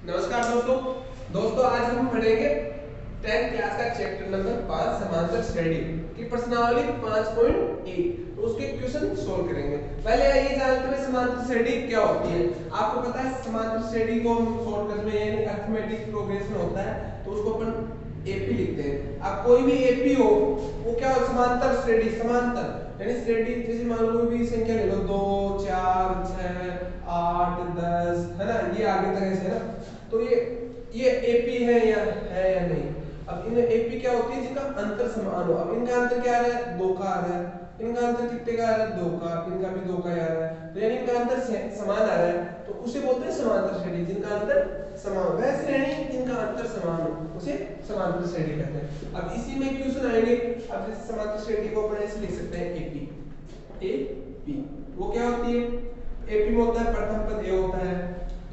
नमस्कार दोस्तों आज हम पढ़ेंगे 10th क्लास का चैप्टर नंबर 5 समांतर श्रेणी की प्रश्नावली 5.1। तो उसके क्वेश्चन सोल्व करेंगे। पहले ये जानते हैं समांतर श्रेणी क्या होती है। आपको पता है समांतर श्रेणी को हम शॉर्टकट में यानी अरिथमेटिक प्रोग्रेशन होता है तो उसको अपन एपी लिखते हैं। अब कोई भी एपी हो वो क्या हो, समांतर श्रेणी, समांतर यानी श्रेणी जैसे मान लो कोई भी संख्या ले लो 2 4 6 8 10 है ना, ये आगे तक ऐसे है ना। तो ये एपी है या नहीं। अब इनमें एपी क्या होती है जिनका अंतर समान हो। अब इनका अंतर क्या आ रहा है, 2 का आ रहा है। इनका अंतर कितने का आ रहा है, 2 का। इनका भी 2 का आ रहा है, तो यानी इनका अंतर समान आ रहा है तो उसे बोलते हैं समांतर श्रेणी। जिनका अंतर समान हो वह श्रेणी जिनका अंतर समान हो उसे समांतर श्रेणी कहते हैं। अब इसी में क्वेश्चन आएंगे। अब जैसे समांतर श्रेणी को अपन ऐसे लिख सकते हैं एपी वो क्या होती है। एपी में होता है प्रथम पद ए होता है,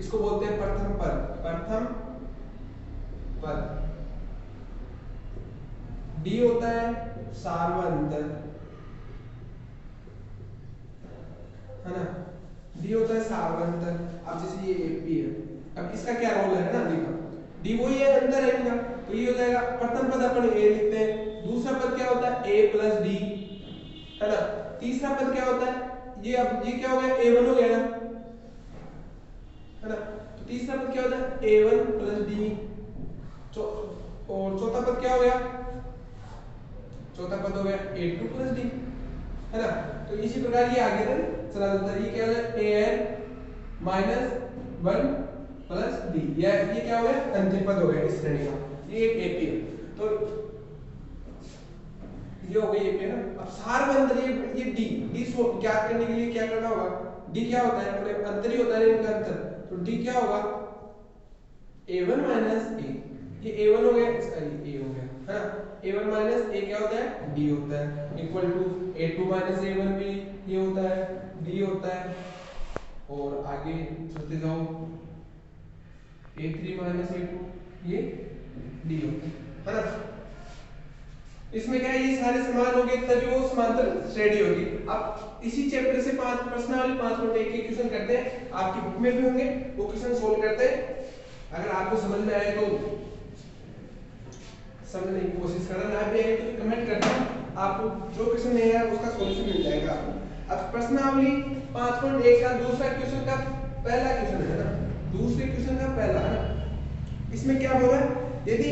इसको बोलते हैं प्रथम पद डी होता है सार्वंतर, है ना, डी होता है सार्वंतर। अब जैसे ये एपी है, अब इसका क्या रोल है ना, देखो डी वही है, अंतर है इनका, तो ये हो जाएगा प्रथम पद अपन ए लिखते हैं। दूसरा पद क्या होता है ए प्लस डी, है ना। तीसरा पद क्या होता है, ये अब ये क्या हो गया, ए1 हो गया ना, है ना। तो तीसरा पद क्या होता है a1 प्लस डी। और चौथा पद क्या हो गया, चौथा पद हो गया a2 प्लस डी, है ना। तो इसी प्रकार ये आगे तक चला जाता है। ये क्या हो गया an माइनस 1 प्लस डी, ये क्या हो गया अंतिम पद हो गया इस श्रेणी का। ये एक एपी है, तो ये हो गई एपी है ना। अब सार्वंतर ये डी ज्ञात करने के लिए क्या करना होगा, डी क्या होता है अपने अंतर ही होता है इनका अंतर, तो डी क्या होगा a1 माइनस a, ये a1 हो गया, इसका ये a हो गया, है ना। a1 माइनस a क्या होता है d होता है, इक्वल टू a2 माइनस a1 भी ये होता है d होता है। और आगे चलते जाओ a3 माइनस a2 ये d होता है ना। इसमें क्या है, ये सारे समान हो गए तभी वो समांतर श्रेणी होगी। अब इसी चैप्टर से 5 प्रश्नावली 5.1 के क्वेश्चन करते हैं, आपकी बुक में भी होंगे, वो क्वेश्चन सोल्व करते हैं। अगर आपको समझ में आए तो समझने की कोशिश करना, ना भी आए तो कमेंट करना, आपको जो क्वेश्चन नहीं है उसका सॉल्यूशन मिल जाएगा आपको। अब प्रश्नावली 5.1 का दूसरा क्वेश्चन का पहला क्वेश्चन है ना, दूसरे क्वेश्चन का पहला है ना। इसमें क्या बोला, यदि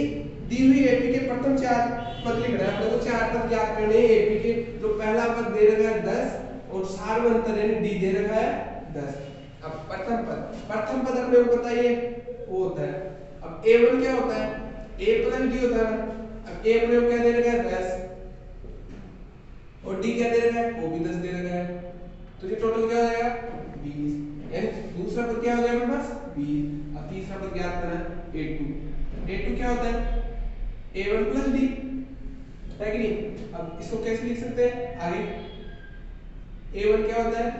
दी हुई एपी के प्रथम 4 पद लिख रहा है, अपने को 4 पद ज्ञात करने हैं। एपी के जो पहला पद दे रखा है 10 और सार्वंतर यानी डी दे रखा है 10। अब प्रथम पद अपने को बताइए वो होता है, अब a1 क्या होता है a प्लस डी होता है। अब a अपने को क्या दे रखा है 10 और d क्या दे रखा है वो भी 10 दे रखा है, तो ये टोटल क्या हो जाएगा 20। यानी दूसरा पद क्या हो गया हमारे पास 20। अब तीसरा पद ज्ञात करना है a2 क्या होता है a1 प्लस डी, है कि नहीं। अब इसको कैसे लिख सकते हैं आगे, a1 क्या होता है,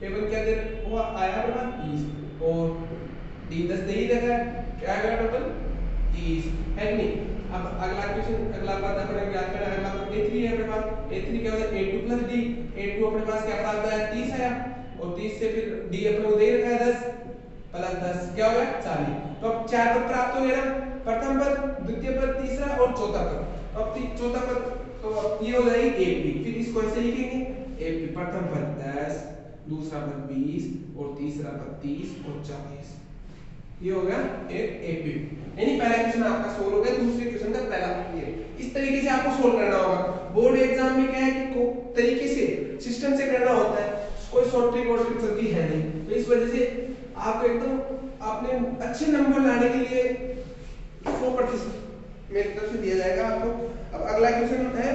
a1 क्या दे वो आया हमारे पास 20 और d 10 दे ही रखा है, क्या आएगा टोटल 30, है कि नहीं। अब अगला क्वेश्चन, अगला पद अपने ज्ञात करना है, अगला पद a3 है अपने पास। a3 क्या होता है a2 प्लस डी, a2 अपने पास क्या आता है 30 आया और 30 से फिर d अपने को दे रखा है 10 प्लस 10 क्या हो गया 40। तो अब 4 पद प्राप्त हो गए ना, प्रथम पद, द्वितीय पद, तीसरा और चौथा पद। अब चौथा पद तो ये हो जाएगी एपी, फिर इसको ऐसे लिखेंगे एपी प्रथम पद 10, दूसरा पद 20 और तीसरा पद 30 और 40, ये हो गया एक एपी। यानी पहला क्वेश्चन आपका सोल्व हो गया, दूसरे क्वेश्चन का पहला ये इस तरीके से आपको सोल्व करना होगा। बोर्ड एग्जाम में क्या है कि को तरीके से सिस्टम से करना होता है, कोई शॉर्ट ट्रिक और ट्रिक है नहीं, तो इस वजह से आपको एकदम आपने अच्छे नंबर लाने के लिए 100% मेरी तरफ से दिया जाएगा आपको। अब अगला क्वेश्चन है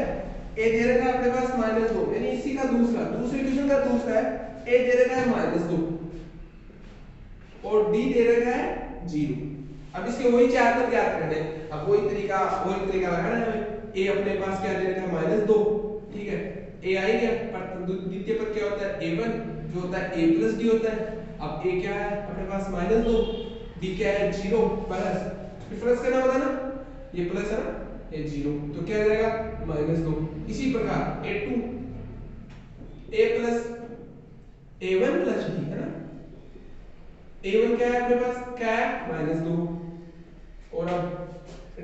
ए दे रखा है अपने पास -2, यानी इसी का दूसरे क्वेश्चन का दूसरा है ए दे रखा है -2 और डी दे रखा है 0। अब इसके वही 4 पद ज्ञात करने हैं। अब वही तरीका लगाना है हमें। ए अपने पास क्या दे रखा है -2, ठीक है, ए आई गया। द्वितीय पद क्या होता है a1 जो होता है a प्लस डी होता है। अब a क्या है अपने पास -2, d क्या है 0 प्लस, डिफरेंस करना होता है ना, ये प्लस है ना ये 0, तो क्या हो जाएगा -2। इसी प्रकार a2 a plus a1 plus d, है ना, a1 क्या है अपने पास, क्या है -2, और अब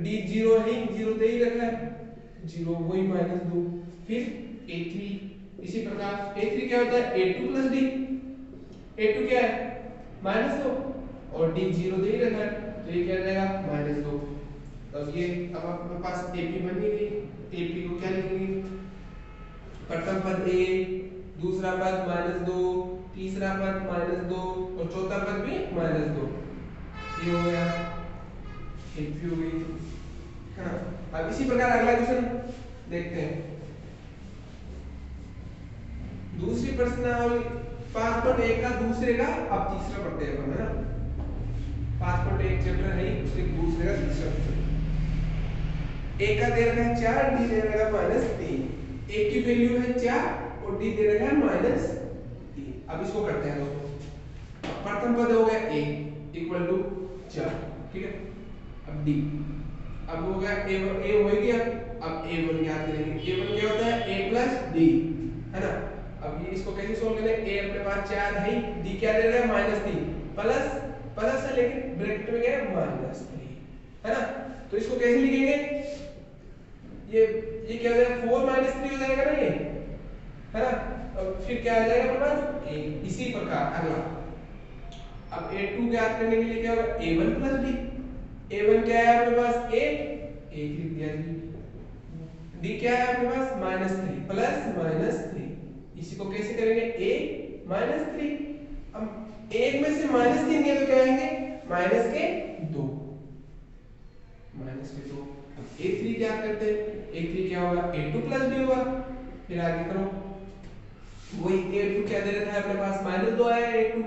d 0 है, 0 दे ही रखा है, 0 वही -2, फिर a3, इसी प्रकार a3 क्या होता है, a2 प्लस d, a2 क्या है -2 और d 0 दे ही रखा है, तो ये क्या आ जाएगा -2। अब ये अब अपने पास AP बन गई, AP को क्या लिखेंगे, प्रथम पद a, दूसरा पद -2, तीसरा पद -2 और चौथा पद भी -2, ये हो गया AP हो गई, है ना। अब इसी प्रकार अगला क्वेश्चन देखते हैं। दूसरी प्रश्नावली 5.1 का दूसरे का अब तीसरा पढ़ते हैं अपन, है ना। 5.1 चैप्टर है ही, उसके दूसरे का तीसरा a का दे रखा है 4, d दे रखा है -3, a की वैल्यू है 4 और d दे रखा है -3। अब इसको करते हैं दोस्तों। प्रथम पद हो गया a इक्वल टू 4, ठीक है। अब d, अब हो गया a हो गया, अब a1 याद करेंगे, a1 क्या होता है a प्लस d, है ना। अब ये इसको कैसे सोल्व करें, a अपने पास 4 है, d क्या दे रहा है -3, प्लस प्लस है लेकिन ब्रैकेट में क्या है -3, है ना। तो इसको कैसे लिखेंगे, ये क्या हो जाएगा 4 -3 हो जाएगा ना ये, है ना। अब फिर क्या आ जाएगा अपने पास a, इसी प्रकार अगला। अब a2 ज्ञात करने के लिए क्या होगा, a1 प्लस d, a1 क्या है अपने पास 8, 1 लिख दिया जी, d क्या है अपने पास -3 प्लस -3, इसी को कैसे करेंगे a -3, अब 1 में से -3 गया तो क्या आएंगे -2, a3 क्या करते हैं, a3 क्या होगा a2 प्लस d होगा, फिर आगे करो वही a2 क्या दे रखा है अपने पास -2 आया a2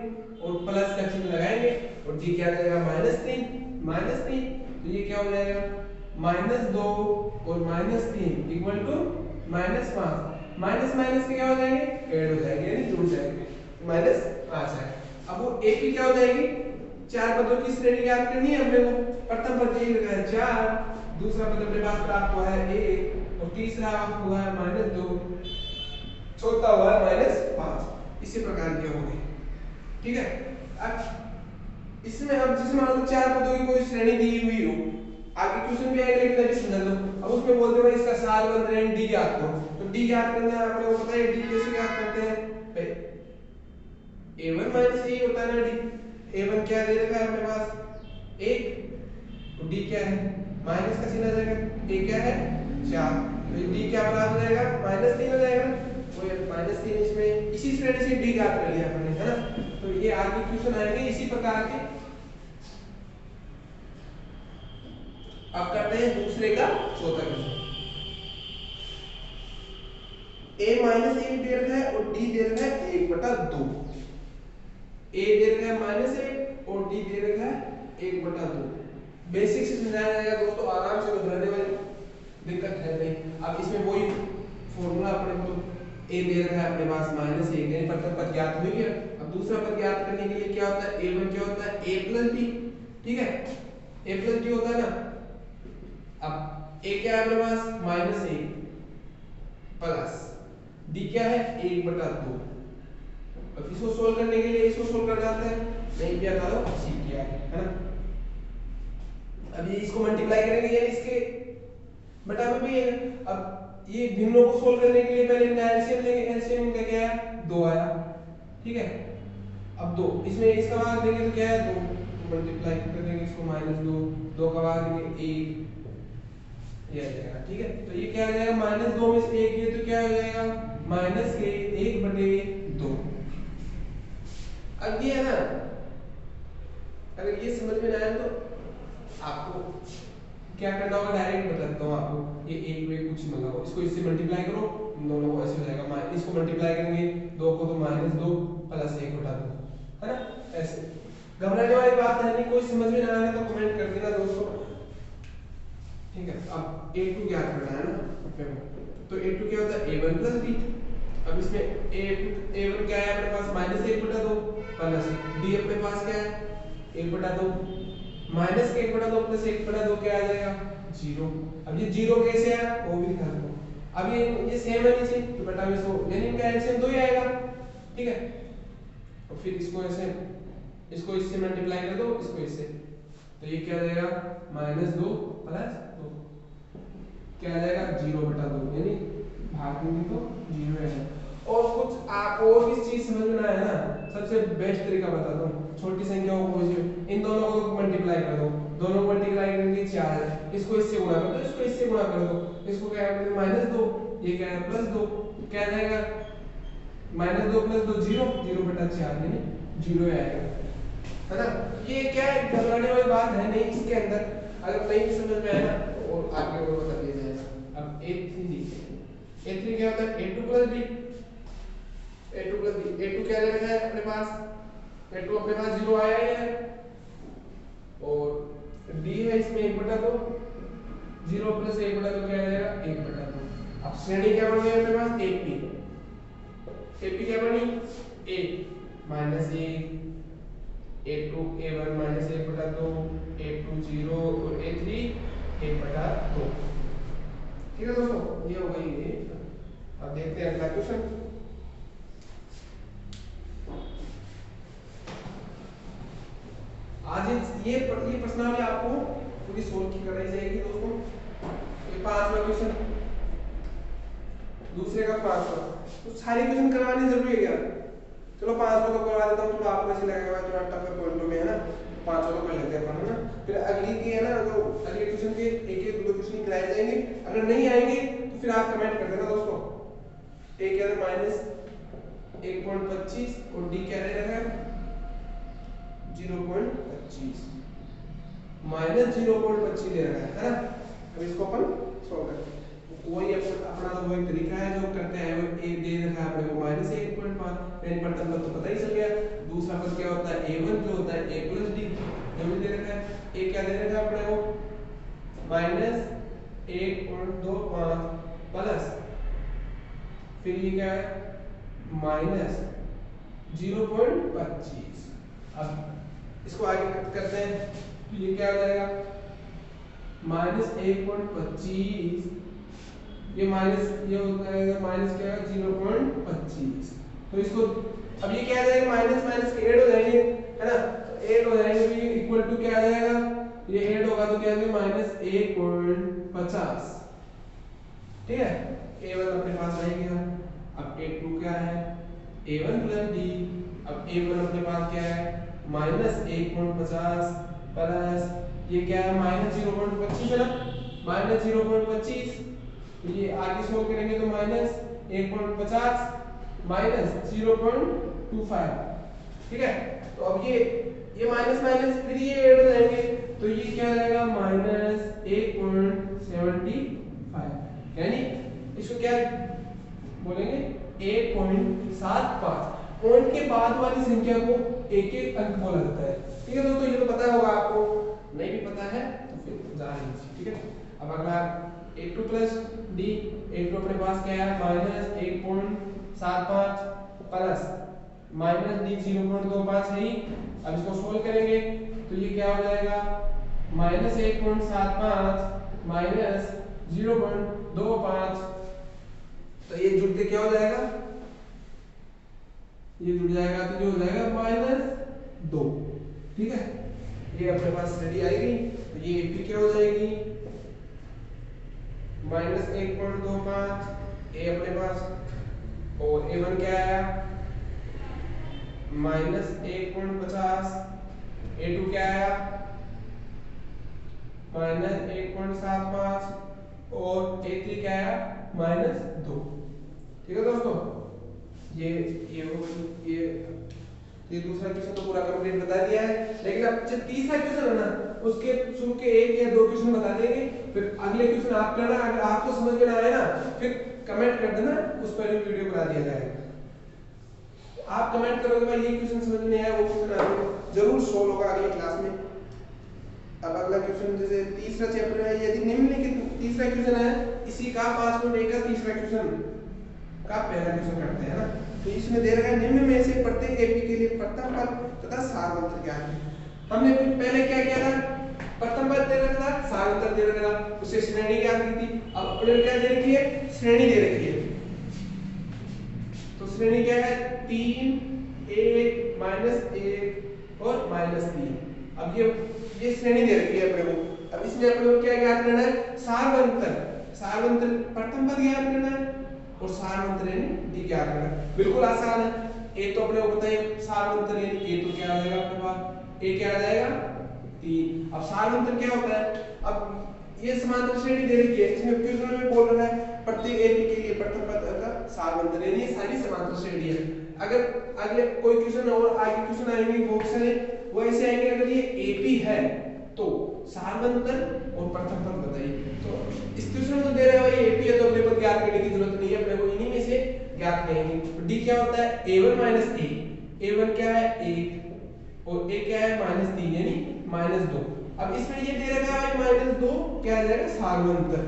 और प्लस का चिन्ह लगाएंगे और d क्या देगा -3, तो ये क्या हो जाएगा -2 और -3 इक्वल टू -5, माइनस माइनस के क्या हो जाएंगे ऐड हो जाएंगे, यानी जुड़ जाएंगे, -5 है। अब वो a की क्या हो जाएगी, 4 पदों की श्रेणी याद करनी है हमने को, प्रथम पद ये लगा है 4, दूसरा पद अपने पास प्राप्त हुआ है 1 और तीसरा हुआ है -2, चौथा हुआ है -5, इसी प्रकार की होगी, ठीक है। अब इसमें हम जिसमें मान लो 4 पदों की कोई श्रेणी दी हुई हो, आगे क्वेश्चन भी आएगा लेकिन अभी समझ लो। अब उसमें बोलते हैं भाई इसका साल बन रहे हैं डी ज्ञात करो, तो डी ज्ञात करना है आपको पता है, डी कैसे ज्ञात करते हैं भाई, a1 माइनस a होता है ना डी, a1 क्या दे रखा है अपने पास 1 तो d क्या है माइनस का चिन्ह आ जाएगा, a क्या है 4, तो d क्या बराबर हो जाएगा -3 हो जाएगा, वो -3 इसमें इसी श्रेणी से d ज्ञात कर लिया हमने, है ना। तो ये आगे क्वेश्चन आएंगे इसी प्रकार के। अब करते हैं दूसरे का चौथा क्वेश्चन, a माइनस 1 दे रखा है और d दे रखा है 1/2, a दे रखा है -1 और d दे रखा है 1/2, बेसिक से समझाया जाएगा दोस्तों, आराम से घबराने वाली दिक्कत है नहीं। अब इसमें वही फॉर्मूला अपने को a दे रखा है अपने पास -1 यानी प्रथम पद ज्ञात हो गया। अब दूसरा पद ज्ञात करने के लिए क्या होता है, a1 क्या होता है a प्लस d, ठीक है, a प्लस d होता है ना। अब a क्या है अपने पास -1 प्लस d क्या है 1/2, अब इसको सोल्व करने के लिए इसको सोल्व कर जाते हैं, नहीं किया था तो सीख किया है ना। अब ये इसको मल्टीप्लाई करेंगे यानी इसके बटा में भी है। अब ये भिन्नों को सोल्व करने के लिए पहले इनका एलसीएम लेंगे, एलसीएम इनका क्या है 2 आया, ठीक है। अब 2 इसमें इसका भाग देंगे तो क्या है 2, तो मल्टीप्लाई कर देंगे इसको -2 का भाग देंगे 1, ये आ जाएगा, ठीक है। तो ये क्या आ जाएगा -2 में से 1 ये तो क्या हो जाएगा -1/2। अब ये है ना, अगर ये समझ में ना आए तो आपको क्या करना होगा, डायरेक्ट बताता हूँ आपको, ये 1 में कुछ मतलब इसको इससे मल्टीप्लाई करो, इन दोनों को ऐसे हो जाएगा, इसको मल्टीप्लाई करेंगे 2 को तो -2 प्लस 1/2, है ना। ऐसे घबराने वाली बात है नहीं, कोई समझ में ना आए तो कमेंट कर देना दोस्तों, ठीक है। अब a2 क्या करना है ना, तो a2 क्या होता है a1 प्लस d। अब इसमें a1 क्या है अपने पास -1/2 प्लस d अपने पास क्या है 1/2, -1/2 प्लस 1/2 क्या आ जाएगा 0। अब ये 0 कैसे आया वो भी दिखा दो। अब ये सेम है नीचे तो बटा में 100 यानी इनका एलसीएम 2 ही आएगा, ठीक है। और फिर इसको ऐसे इसको इससे मल्टीप्लाई कर दो, इसको इससे, तो ये क्या जाएगा -2 प्लस 2 क्या आ जाएगा 0/2, यानी भाग देंगे तो 0 है। और कुछ आप और किस चीज समझ में ना आया ना, सबसे बेस्ट तरीका बताता हूँ, छोटी संख्याओं को इन दोनों को मल्टीप्लाई कर दो, दोनों को मल्टीप्लाई करेंगे 4 है, इसको इससे गुणा कर दो, इसको इससे गुणा कर दो, इसको क्या है -2, ये क्या है +2, क्या आ जाएगा -2 + 2 0, 0/4 यानी 0 आएगा, है ना। ये क्या है घबराने वाली बात है नहीं इसके अंदर, अगर नहीं समझ में आया ना और आगे और बता दिया जाएगा। अब a3 देखिए, a3 क्या होता है a2 + b, a2 + b, a2 क्या रखा है अपने पास, a2 अपने पास 0 आया ही है, और d है इसमें 1/2, 0 + 1/2 क्या आ जाएगा 1/2। अब श्रेणी क्या बन गई अपने पास AP क्या बनी a -1, a2 a1 -1/2, a2 0 और a3 1/2। ठीक है दोस्तों, ये हो गई ये। अब देखते हैं अगला क्वेश्चन। आज ये प्रश्नावली आपको पूरी सोल्व की कराई जाएगी दोस्तों। ये 5वां क्वेश्चन, दूसरे का 5वां, तो सारे क्वेश्चन करवाने जरूरी है क्या? चलो 5वां तो करवा देता हूँ, तो आपको ऐसे लगेगा थोड़ा टफ पॉइंटों में है ना, 5वां तो कर लेते हैं अपन, है ना। फिर अगली की है ना, तो अगले क्वेश्चन के एक दो क्वेश्चन कराए जाएंगे, अगर नहीं आएंगे तो फिर आप कमेंट कर देना दोस्तों। a क्या है -1.25 और d क्या दे रहा है 0.25, -0.25 दे रहा है ना। अब इसको अपन सॉल्व करते हैं, कोई अपना तो वही तरीका है जो करते हैं, वो a दे रखा है अपने को -1.5, यानी प्रथम पद तो पता ही चल गया। दूसरा पद क्या होता है a1 जो होता है a + d, जो भी दे रखा है। a क्या दे रखा है अपने को -1.25 प्लस, फिर ये क्या है -0.25। अब इसको आगे करते हैं, तो ये क्या हो जाएगा -1.25, ये माइनस ये होता है माइनस क्या है 0.25, तो इसको अब ये क्या आ जाएगा माइनस माइनस के ऐड हो जाएंगे, है ना। तो ऐड हो जाएंगे तो ये इक्वल टू क्या आ जाएगा, ये ऐड होगा तो क्या आ जाएगा -1.50, ठीक है। a1 अपने पास रह गया। अब a2 क्या है a1 + d, अब a1 अपने पास क्या है -1.50 प्लस ये क्या है -0.25 है ना, -0.25, ये आगे सोल्व करेंगे तो -1.50 -0.25, ठीक है। तो अब ये माइनस माइनस फिर ये ऐड हो जाएंगे, तो ये क्या आ जाएगा -1.75, यानी इसको क्या बोलेंगे 1.75। पॉइंट के बाद वाली संख्या को एक एक अंक बोला जाता है, ठीक है दोस्तों। ये तो पता होगा आपको, नहीं भी पता है तो फिर जा रही है, ठीक है। अब अगला a2 + d, a2 अपने पास क्या है -1.75 प्लस -d 0.25 है ही। अब इसको सोल्व करेंगे तो ये क्या हो जाएगा -1.75 -0.25, तो ये जुड़ के क्या हो जाएगा, ये जुड़ जाएगा तो जो हो जाएगा -2, ठीक है। ये अपने पास रेडी आएगी, तो ये AP क्या हो जाएगी -1.25, a अपने पास, और a1 क्या आया -1.50, a2 क्या आया -1.75 और a3 क्या आया -2, ठीक है दोस्तों। ये दूसरा क्वेश्चन तो पूरा कंप्लीट बता दिया है, लेकिन अब जो तीसरा क्वेश्चन है ना उसके शुरू के 1 या 2 क्वेश्चन बता देंगे, फिर अगले क्वेश्चन आप करना। अगर आपको समझ में ना आए ना फिर कमेंट कर देना, उस पर भी वीडियो बना दिया जाएगा। आप कमेंट करोगे भाई ये क्वेश्चन समझ में नहीं आया, वो क्वेश्चन आपको जरूर सोल्व होगा अगली क्लास में। अब अगला क्वेश्चन जैसे तीसरा चैप्टर है, यदि निम्नलिखित तीसरा क्वेश्चन है इसी का 5.1 का तीसरा क्वेश्चन का पहला क्वेश्चन करते हैं ना। तो इसमें दे रखा है निम्न में से प्रत्येक AP के लिए प्रथम पद तथा सारांश क्या है। हमने पहले क्या किया था, प्रथम पद दे रखा था, सारांश दे रखा था, उससे श्रेणी क्या की थी। अब अपने क्या दे रखी है, श्रेणी दे रखी है। तो श्रेणी क्या है 3 1 -1 और श्रेणी दे रखी है अपने को। अब इसमें अपने को क्या ज्ञात करना है, सारवंतर। सारवंतर प्रथम पद ज्ञात करना है और सारवंतर यानी डी ज्ञात करना है। बिल्कुल आसान है। ए तो अपने को पता है सारवंतर यानी ए तो क्या आ जाएगा अपने पास, ए क्या आ जाएगा 3। अब सारवंतर क्या होता है, अब ये समांतर श्रेणी दे रखी है, इसमें क्वेश्चन में बोल रहा है प्रत्येक एपी के लिए प्रथम पद का सारवंतर यानी ये सारी समांतर श्रेणी है। अगर अगले कोई क्वेश्चन और आगे क्वेश्चन आएंगे वो क्वेश्चन है वो ऐसे आएंगे, अगर ये एपी है तो सारवंतर और प्रथम पद बताइए। तो इस क्वेश्चन में तो दे रहा है भाई एपी है तो अपने पद ज्ञात करने की जरूरत नहीं है, अपने को इन्हीं में से ज्ञात करेंगे। तो डी क्या होता है a1 माइनस a, a1 क्या है 1 और a क्या है -3 यानी -2। अब इसमें ये दे रखा है भाई -2 क्या आ जाएगा सारवंतर।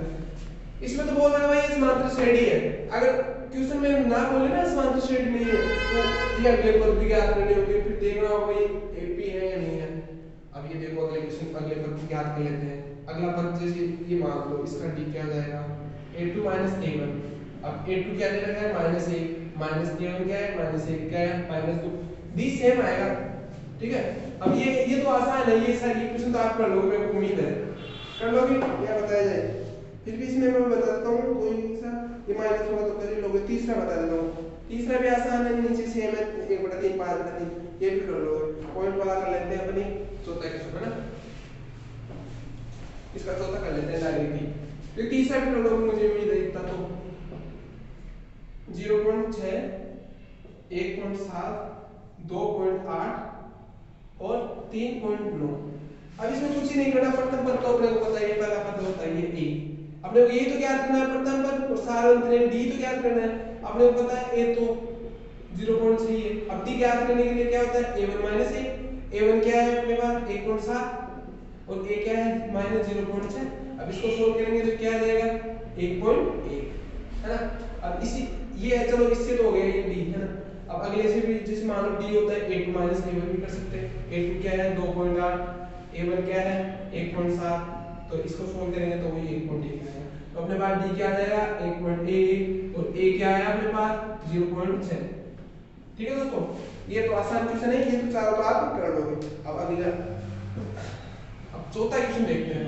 इसमें तो बोल रहा है भाई ये समांतर श्रेणी है, अगर क्वेश्चन में ना बोले ना समांतर श्रेणी नहीं है तो ये अगले पद भी ज्ञात करने होंगे, फिर देखना होगा भाई एपी है या नहीं है। अब ये देखो अगले क्वेश्चन अगले पद ज्ञात कर लेते हैं। अगला पद जैसे ये मान लो इसका डी क्या आ जाएगा a2 a1। अब a2 क्या दे रखा है -1 -a1 क्या है -1 क्या है -2, डी सेम आएगा। ठीक है, अब ये तो आसान है, ये सारी क्वेश्चन तो आप कर लोगे, मेरे को उम्मीद है कर लोगे या बताया जाए। फिर भी इसमें मैं बताता हूँ कोई सा ये माइनस होगा तो कर ही लोगे। तीसरा बता देता हूँ, तीसरा भी आसान है, नीचे सेम है 1/3 5/3 ये भी कर लोगे। पॉइंट वाला कर लेते हैं अपनी चौथा क्वेश्चन है ना, इसका चौथा कर लेते हैं डायरेक्टली। फिर तीसरा भी कर लोगे मुझे उम्मीद है इतना तो 0.6 1.7 2.8 और 3.9। अब इसमें कुछ ही नहीं करना, प्रथम पद तो अपने को पता है, पहला पद होता है ये ए, अपने को ये तो ज्ञात करना है प्रथम पद और सारवंतर डी तो ज्ञात करना है। अपने को पता है ए तो 0.3 है, अब डी ज्ञात करने के लिए क्या होता है a1 -a, a1 क्या है अपने पास 1.7 और a क्या है -0.6। अब इसको सोल्व करेंगे तो क्या आ जाएगा 1.1 है ना। अब इसी ये है, चलो इससे तो हो गया ये डी है ना। अब अगले से भी जैसे मान लो डी होता है a2 a1 भी कर सकते हैं। a2 क्या है 2.8, a1 क्या है 1.7, तो इसको सोल्व करेंगे तो वही 1.1 आएगा। तो अपने पास डी क्या आ जाएगा 1.1 और a क्या आया अपने पास 0.6। ठीक है दोस्तों, ये तो आसान क्वेश्चन है, ये तो चारों तो आप कर लोगे। अब अगला अब चौथा क्वेश्चन देखते हैं।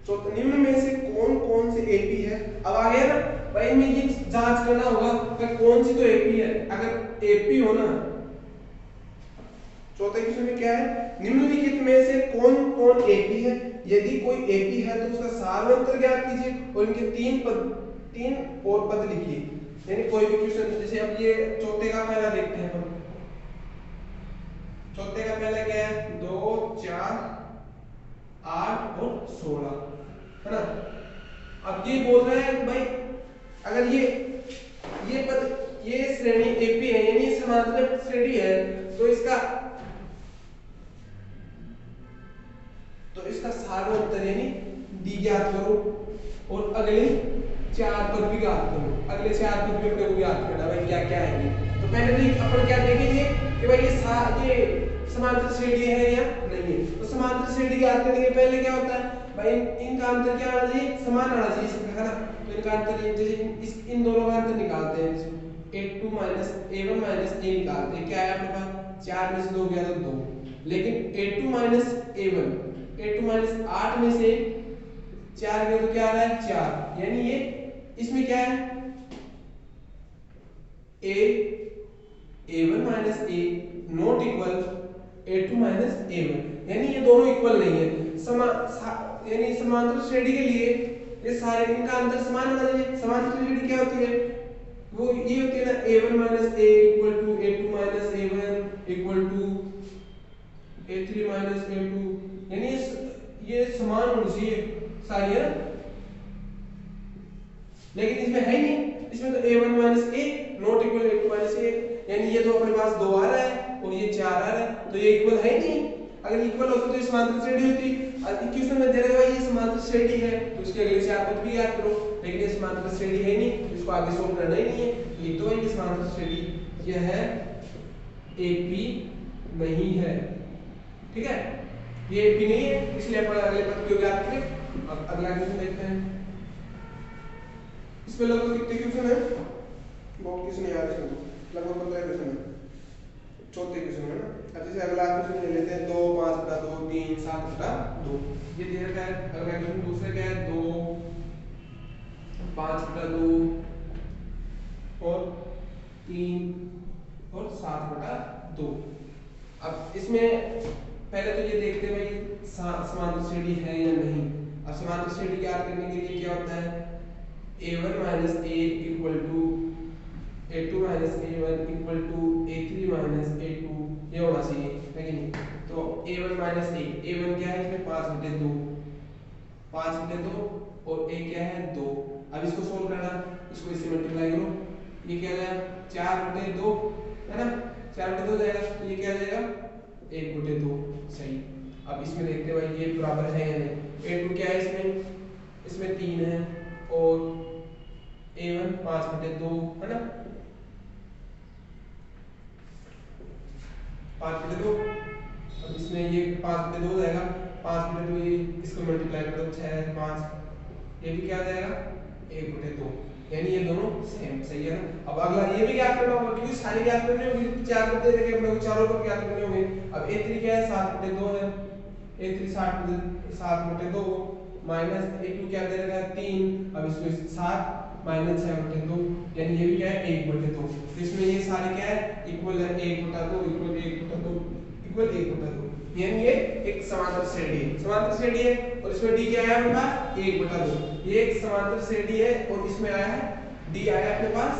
तो निम्न में से कौन कौन से एपी है। अब आ गया ना भाई, में ये जांच करना होगा कि कौन सी तो एपी है। अगर एपी हो ना, चौथे क्वेश्चन में क्या है निम्नलिखित में से कौन कौन एपी है। यदि कोई एपी है तो उसका सारवंतर ज्ञात कीजिए और इनके तीन और पद लिखिए। यानी कोई भी क्वेश्चन, जैसे अब ये चौथे का पहला देखते हैं हम। चौथे का पहला क्या है 2 4 8 और 16 है ना। अब ये बोल रहा है भाई अगर ये पद ये श्रेणी एपी है यानी समांतर श्रेणी है तो इसका सारवंतर यानी डी ज्ञात करो और अगले 4 पद भी ज्ञात करो। अगले 4 पद भी अपने को ज्ञात करना भाई क्या क्या है। तो पहले तो अपन क्या देखेंगे कि भाई ये समांतर श्रेणी है या नहीं है। तो समांतर श्रेणी ज्ञात करने के पहले क्या होता है भाई इनका अंतर क्या आना चाहिए, समान आना चाहिए इसका है ना। तो इनका अंतर जैसे इन दोनों का अंतर निकालते हैं, a2 a1 a निकालते हैं, क्या है अपने पास 4 में से 2 गया तो 2, लेकिन a2 a1 8 में से 4 गया तो क्या आ रहा है 4, यानी ये इसमें क्या है a1 a not equal a2 a1, यानी ये दोनों इक्वल नहीं है। यानी समांतर श्रेणी के लिए ये सारे इनका अंतर समान होना चाहिए। समांतर श्रेणी क्या होती है, वो ये होती है ना a1 a equal to a2 a1 equal to a3 a2, यानी ये समान होनी चाहिए सारी है ना। लेकिन इसमें है नहीं, इसमें तो a1 a not equal a2 a, यानी ये तो अपने पास 2 आ रहा है और ये 4 आ रहा है, तो ये इक्वल है नहीं। अगर इक्वल होता तो ये समांतर श्रेणी होती। क्वेश्चन में दे रहा है भाई ये समांतर श्रेणी है तो इसके अगले 4 पद भी याद करो, लेकिन ये समांतर श्रेणी है नहीं, इसको आगे सोल्व करना ही नहीं है। लिख दो ये समांतर श्रेणी यह है एपी नहीं है। ठीक है, ये एपी नहीं है इसलिए अपन अगले पद को याद करें। अब अगला क्वेश्चन देखते हैं। इसमें लगभग कितने क्वेश्चन है, बहुत क्वेश्चन याद है, लगभग 15 क्वेश्चन है। चौथे क्वेश्चन है ना, अब जैसे अगला क्वेश्चन ले लेते हैं 2 5 बटा 2 3 7 बटा 2। ये दे रखा है। अगला क्वेश्चन दूसरा क्या है 2 5 बटा 2 और 3 और 7 बटा 2। अब इसमें पहले तो ये देखते हैं भाई समांतर श्रेणी है या नहीं। अब समांतर श्रेणी ज्ञात करने के लिए क्या होता है a1 minus a equal to a2 माइनस a1 इक्वल टू a3 माइनस a2 ये होना चाहिए है कि नहीं। तो a1 माइनस a1 क्या है इसमें 5 बटे 2 और a क्या है 2। अब इसको सोल्व करना, इसको इससे मल्टीप्लाई करो, ये क्या आ जाएगा 4 बटे 2 है ना, 4 बटे 2 जाएगा तो ये क्या आ जाएगा 1 बटे 2 सही। अब इसमें देखते हैं भाई ये बराबर है या नहीं। a2 क्या है इसमें 3 है और a1 5 बटे 2 है ना 5 बटे 2। अब इसमें ये 5 बटे 2 जाएगा 5 बटे 2 ये इसको मल्टीप्लाई करो 6 5 ये भी क्या आ जाएगा 1 बटे 2 यानी ये दोनों सेम सही है ना। अब अगला ये भी ज्ञात करना होगा क्योंकि सारी ज्ञात करनी होगी 4 बटे रखे अपने को चारों पर ज्ञात करने होंगे। अब a3 क्या है 7 बटे 2 है a3 7 बटे 2 माइनस a2 क्या दे रखा है 3। अब इसको 7 माइनस 6 बटे 2 यानी ये भी क्या है 1 बटे 2। तो इसमें ये सारे क्या है इक्वल है 1 बटा 2 इक्वल 1 बटा 2 इक्वल 1 बटा 2 यानी ये एक समांतर श्रेणी है और इसमें d क्या आया अपने पास 1 बटा 2। ये एक समांतर श्रेणी है और इसमें आया है d आया अपने पास।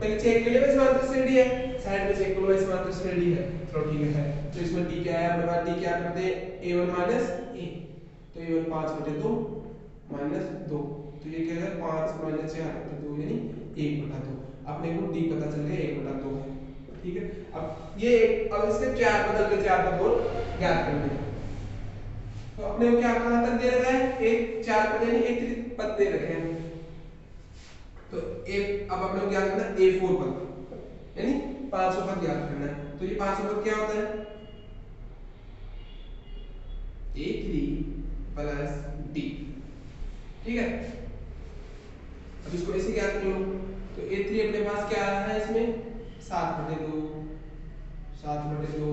पहले चेक कर लिया समांतर श्रेणी है साइड में चेक करो समांतर श्रेणी है चलो ठीक है। तो इसमें d क्या आया अपने पास d क्या करते हैं a1 माइनस a तो a1 5 बटे 2 माइनस 2 तो ये क्या है 5 माइनस 4 बटे 2 यानी 1 बटा 2। अपने को d पता चल गया 1 बटा 2 है ठीक है। अब ये अब इसके 4 बदल के 4 का बोल ज्ञात करने हैं तो अपने को क्या पता दे रखा है एक 4 पद यानी एक पद दे रखे हैं। तो एक अब अपने को ज्ञात करना है a4 पद यानी 500 पद ज्ञात करना है। तो ये 500 पद क्या होता है a3 प्लस d ठीक है। अब इसको ऐसे ज्ञात कर लो तो a3 अपने पास क्या आ रहा है इसमें 7 बटे 2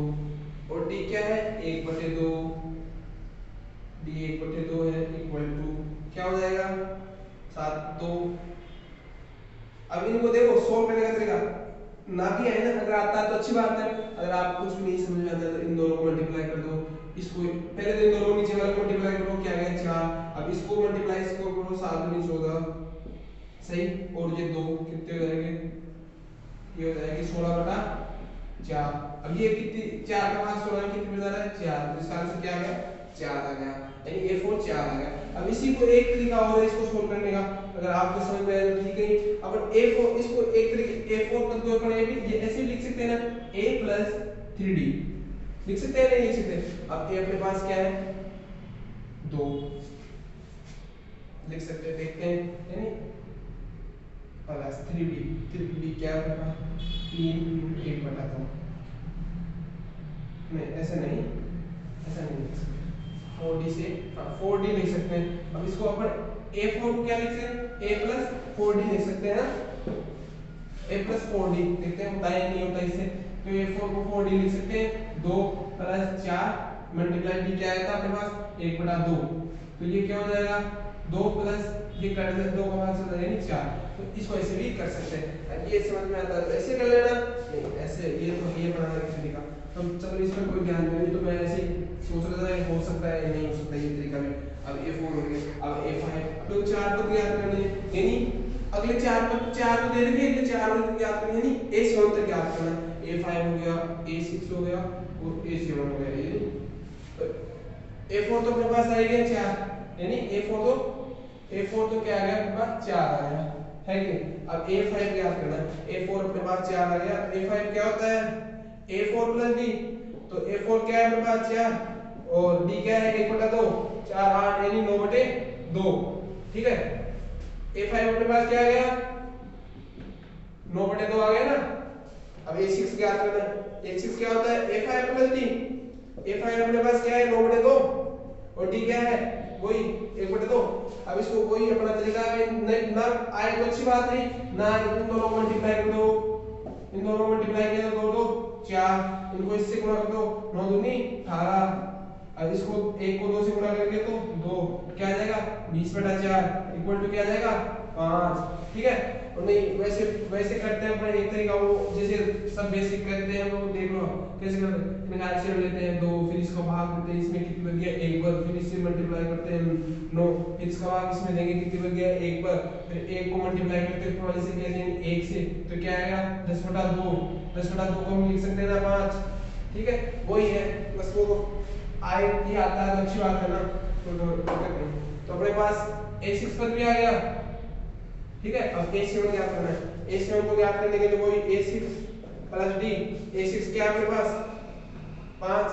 और d क्या है 1 बटे 2 d 1 बटे 2 है इक्वल टू क्या हो जाएगा 7 2। अब इनको देखो सोल्व करने का तरीका ना भी है ना अगर आता है तो अच्छी बात है। अगर आप कुछ भी नहीं समझ में आता तो इन दोनों को मल्टीप्लाई कर दो। इसको पहले तो इन दोनों नीचे वाले को मल्टीप्लाई करो क्या आ गया 4। अब इसको मल्टीप्लाई इसको करो 7 दूनी 14 सही और ये 2 कितने हो जाएंगे ये हो जाएगी 16 बटा 4। अब ये कितनी 4 का भाग 16 में कितने में जा रहा है 4 तो इसका आंसर क्या आ गया 4 आ गया यानी a4 4 आ गया। अब इसी को एक तरीका और है इसको सोल्व करने का अगर आपको समझ में आए तो ठीक है। अपन a4 इसको एक तरीके a4 पद को अपन ये ऐसे लिख सकते हैं ना a प्लस 3d लिख सकते हैं नहीं लिख सकते। अब a अपने पास क्या है 2 लिख सकते हैं देखते हैं यानी प्लस 3d क्या होगा 3 1 बटा 2 नहीं ऐसा नहीं लिख सकते 4d से 4d लिख सकते हैं। अब इसको अपन a4 को क्या लिख सकते हैं a प्लस 4d लिख सकते हैं ना a प्लस 4d देखते हैं होता है नहीं होता इससे। तो a4 को 4d लिख सकते हैं 2 प्लस 4 मल्टीप्लाई d क्या आया था अपने पास 1 बटा 2 तो ये क्या हो जाएगा 2 प्लस ये कर दे 2 का भाग से यानी 4। तो इसको ऐसे भी कर सकते हैं। ये समझ में आता है तो ऐसे कर लेना नहीं ऐसे ये तो ये बनाना किसी तरीका हम चलो इसमें कोई ध्यान नहीं तो मैं ऐसे सोच रहा था हो सकता है नहीं हो सकता ये तरीका भी। अब a4 हो गया अब a5 तो 4 पद ज्ञात करने यानी अगले 4 पद दे रखे अगले 4 पद ज्ञात करने यानी a7 तक ज्ञात करना a5 हो गया a6 हो गया और a7 हो गया यानी a4 तो अपने पास आ गया 4 यानी a4 तो क्या आ गया अपने पास 4 आ गया है कि। अब a5 ज्ञात करना a4 अपने पास 4 आ गया a5 क्या होता है a4 प्लस d तो a4 क्या है अपने पास 4 और d क्या है 1 बटा 2 4 8 यानी 9 बटे 2 ठीक है। a5 अपने पास क्या आ गया 9 बटे 2 आ गया ना। अब a6 ज्ञात करना a6 क्या होता है a5 प्लस d a5 अपने पास क्या है 9 बटे 2 और d क्या है वही 1 बटे 2। अब इसको वही अपना तरीका ना आए तो अच्छी बात नहीं ना इन दोनों को मल्टीप्लाई कर दो इन दोनों को मल्टीप्लाई किया तो 2 2 4, इनको इससे गुणा कर दो, 9 दूनी 18। अब इसको 1 को 2 से गुणा करेंगे तो 2, क्या आ जाएगा 20/4 इक्वल टू क्या आ जाएगा 5। ठीक है, और नहीं वैसे वैसे करते हैं अपना एक तरीका, वो जैसे सब बेसिक करते हैं वो देख लो कैसे करते हैं। इनका एलसीएम लेते हैं 2, फिर इसका भाग देते हैं, इसमें कितनी बन गया 1 पर, फिर इससे मल्टीप्लाई करते हैं 9, फिर इसका भाग इसमें देंगे कितनी बन गया 1 पर, फिर 1 को मल्टीप्लाई करते हैं ऊपर वाले से क्या देंगे 1 से, तो क्या आएगा 10/2। 10/2 को हम लिख सकते हैं ना 5। ठीक है, वही है, बस वो आए ये आता है तो अच्छी बात है ना, तो अपने पास a6 पर भी आ गया। ठीक है, अब a7 क्या करना है, a7 को ज्ञात करने के लिए वही a6 प्लस d, a6 क्या है अपने पास 5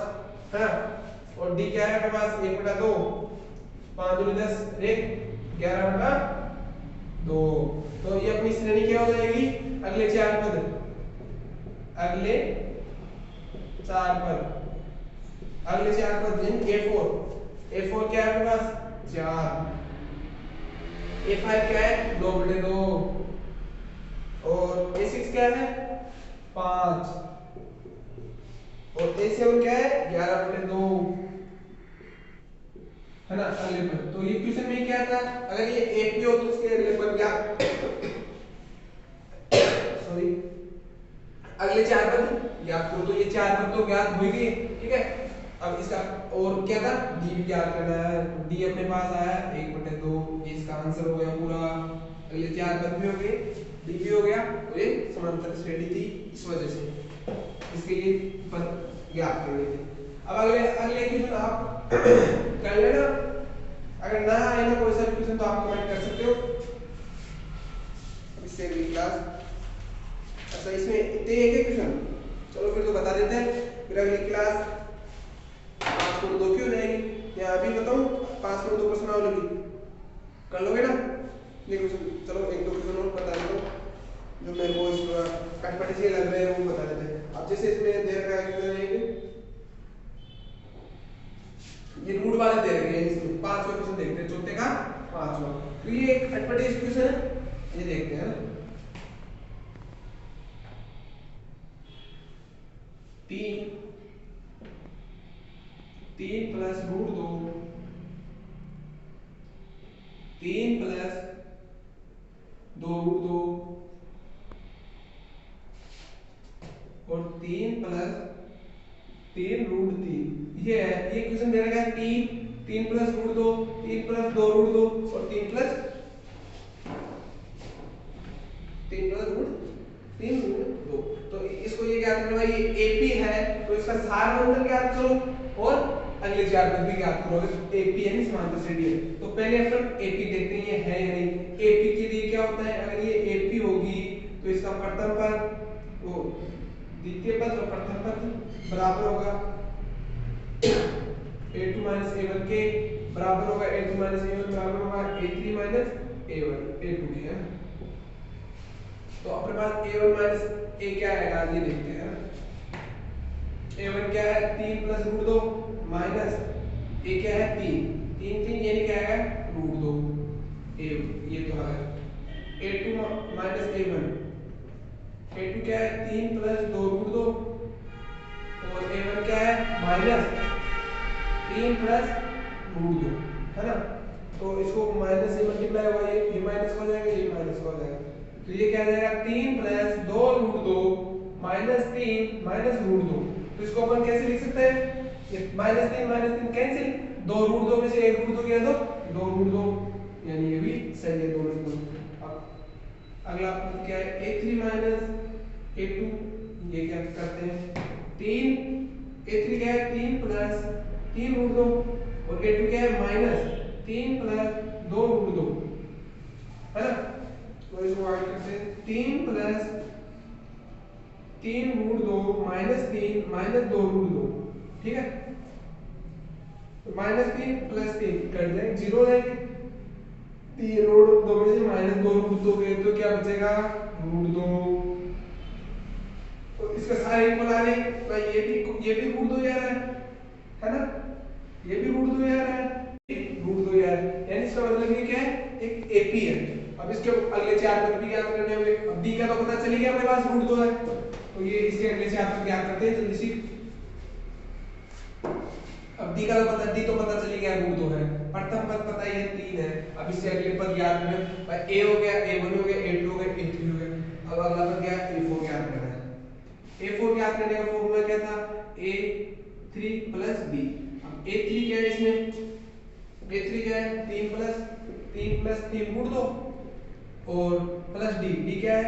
है, और d क्या है अपने पास 1/2, 5 दूनी 10, 11/2। तो ये अपनी श्रेणी क्या हो जाएगी, अगले 4 पद, अगले 4 पद, अगले 4 पद यानी a4 क्या है अपने पास 4, a5 क्या है 2/2, और a6 क्या है 5, और a7 क्या है 11/2 है ना अगले पद। तो ये क्वेश्चन में क्या था, अगर ये AP हो तो उसके अगले पद क्या सॉरी अगले 4 पद ज्ञात करो, तो ये 4 पद तो ज्ञात हो गए। ठीक है, अब इसका और क्या था d भी ज्ञात करना है, d अपने पास आया 1/2, इसका आंसर हो गया पूरा। अगले 4 पद भी हो गए, d भी हो गया, और ये समांतर श्रेणी थी इस वजह से इसके ये पद ज्ञात करने थे। अब अगले अगले क्वेश्चन आप कर लेना, अगर ना आए ना कोई सा क्वेश्चन तो आप कमेंट कर सकते हो इससे अगली क्लास। अच्छा इसमें इतने एक क्वेश्चन, चलो फिर तो बता देते हैं, फिर अगली क्लास 5/2 क्यों जाएगी, या अभी बताऊं 5/2 प्रश्नावली की कर लोगे ना। देखो चलो 1-2 क्वेश्चन और बता देता हूं जो मेरे को इस कटपटे से लग रहे हैं वो बता देते हैं। अब जैसे इसमें दे रखा है ये रूट वाले दे रखे हैं, इसमें 5वां क्वेश्चन देखते हैं, चौथे का 5वां। तो ये एक कटपटे क्वेश्चन है, ये देखते हैं ना। 3 प्लस रूट 2, 3 प्लस 2 रूट 2, और 3 प्लस 3 रूट 3, ये है ये क्वेश्चन दे रखा है 3 प्लस रूट 2, 3 प्लस 2 रूट 2, और 3 प्लस रूट 2। तो इसको ये ज्ञात करना है, ये AP है तो इसका सारमंडल ज्ञात करो और अगले 4 पद भी ज्ञात करो। अगर AP यानी समांतर श्रेणी है तो पहले अपन AP देखते हैं ये है या नहीं। AP के लिए क्या होता है, अगर ये AP होगी तो इसका प्रथम पद वो द्वितीय पद और प्रथम पद बराबर होगा a2 a1 के बराबर होगा, a2 a1 बराबर होगा a3 a1 a2 के है। तो अपने पास a1 a क्या आएगा ये देखते हैं। a1 क्या है 3 प्लस रूट 2 माइनस a क्या है 3 यानी क्या आएगा रूट 2 a ये तो आ गया। a2 a1 a2 क्या है 3 प्लस 2 रूट 2, और a1 क्या है माइनस 3 प्लस रूट 2 है ना। तो इसको माइनस से मल्टीप्लाई होगा, ये माइनस हो जाएगा, ये माइनस हो जाएगा, तो ये क्या आ जाएगा 3 plus 2 root 2 minus 3 minus root 2। तो इसको अपन कैसे लिख सकते हैं, ये -3 कैंसिल, 2 रूट 2 में से 1 रूट 2 गया तो 2 रूट 2, यानी ये भी सही है दोनों से। अब अगला क्या है a3 a2, ये क्या करते हैं 3 a3 क्या है 3 प्लस 3 रूट 2, और a2 क्या है माइनस 3 प्लस 2 रूट 2 है ना। तो इसको ऐड करते हैं 3 plus 3 root 2 minus 3 minus 2 root 2, ठीक है। तो -3 प्लस 3 कट जाएंगे, 0 हो जाएंगे, 3 रूट 2 में से -2 रूट 2 गए तो क्या बचेगा रूट 2। तो इसका सारे इक्वल आ रहे हैं, तो ये भी रूट 2 आ रहा है ना, ये भी रूट 2 आ रहा है, रूट 2 आ रहा है, यानी इसका मतलब ये क्या है एक AP है। अब इसके अगले 4 पद भी ज्ञात करने होंगे। अब D का तो पता चल गया अपने पास रूट 2 है, तो ये इसके अगले से आप क्या करते हैं जल्दी सी। अब डी का पता, डी तो पता चली गया रूट 2 है, प्रथम पद पता है 3 है। अब इससे अगले पद याद करें भाई, ए हो गया, a1 हो गया, a2 हो गया, a3 हो गया। अब अगला पद क्या है, a4 याद करना है। a4 याद करने का फॉर्मूला क्या था, a3 प्लस b। अब a3 क्या है इसमें, a3 क्या है 3 प्लस 3 रूट 2 और प्लस d क्या है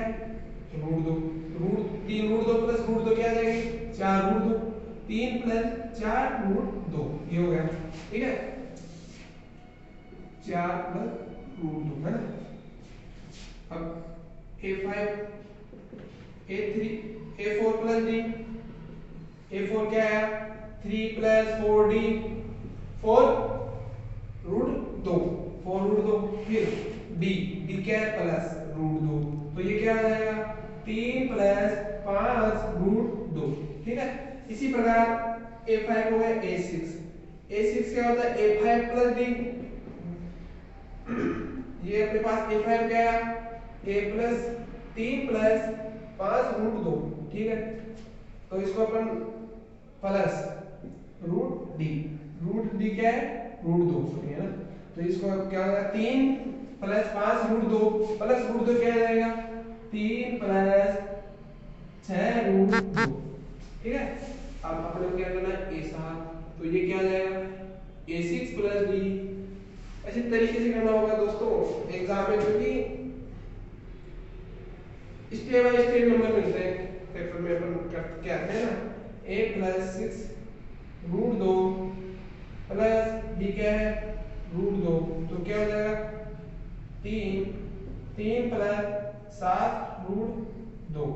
root 2, root 3 root 2 plus root 2 क्या आ जाएगी 4 रूट 2, 3 प्लस 4 रूट 2, ये हो गया ठीक है, 4 प्लस रूट 2 है ना। अब a5 a3 a4 plus d, a4 क्या है 3 प्लस 4d 4 रूट 2, 4 रूट 2, फिर d क्या है प्लस रूट 2, तो ये क्या आ जाएगा 3 प्लस 5 रूट 2 ठीक है। इसी प्रकार a5 हो गया a6 क्या होता है a5 प्लस d, ये अपने पास a5 क्या है a प्लस 3 प्लस 5 रूट 2 ठीक है। तो इसको अपन प्लस रूट डी क्या है रूट 2 है ना। तो इसको क्या होगा 3 प्लस 5 रूट 2 प्लस रूट 2 क्या आ जाएगा 3 प्लस 6 रूट 2 ठीक है। अब अपने को क्या करना है a7, तो ये क्या आ जाएगा a6 प्लस d। ऐसे तरीके से करना होगा दोस्तों एग्जाम में, क्योंकि स्टेप बाय स्टेप नंबर मिलते हैं पेपर में। अपन क्या करते हैं ना a plus 6 root 2 plus d क्या है रूट 2, तो क्या हो जाएगा 3 प्लस 7 रूट 2।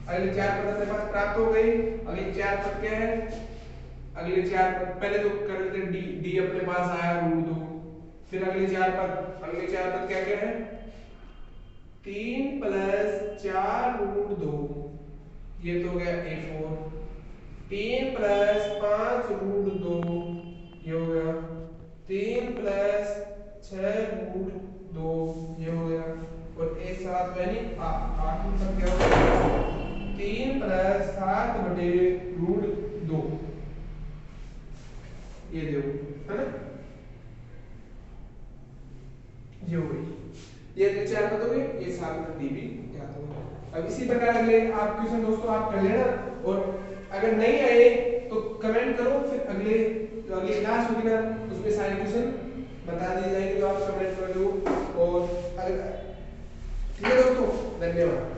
अगले 4 पद अपने पास प्राप्त हो गई। अगले 4 पद क्या है, अगले 4 पद पहले तो कर लेते हैं d अपने पास आया रूट 2, फिर अगले 4 पद क्या क्या है 3 प्लस 4 रूट 2, ये तो हो गया a4, 3 प्लस 5 रूट 2 ये हो गया, 3 प्लस 6 रूट 2 ये हो गया, और a7 यानी 8 पद क्या हो गया 3 प्लस 7 बटे रूट 2 ये देखो है ना, ये हो गई। ये 4 पद हो गए, ये 7 पद भी याद हो गया। अब इसी प्रकार अगले आप क्वेश्चन दोस्तों आप कर लेना, और अगर नहीं आए तो कमेंट करो, फिर अगली क्लास होगी ना उसमें सारे क्वेश्चन बता दिए जाएंगे जो आप कमेंट कर दो। और अगर ठीक है दोस्तों, धन्यवाद।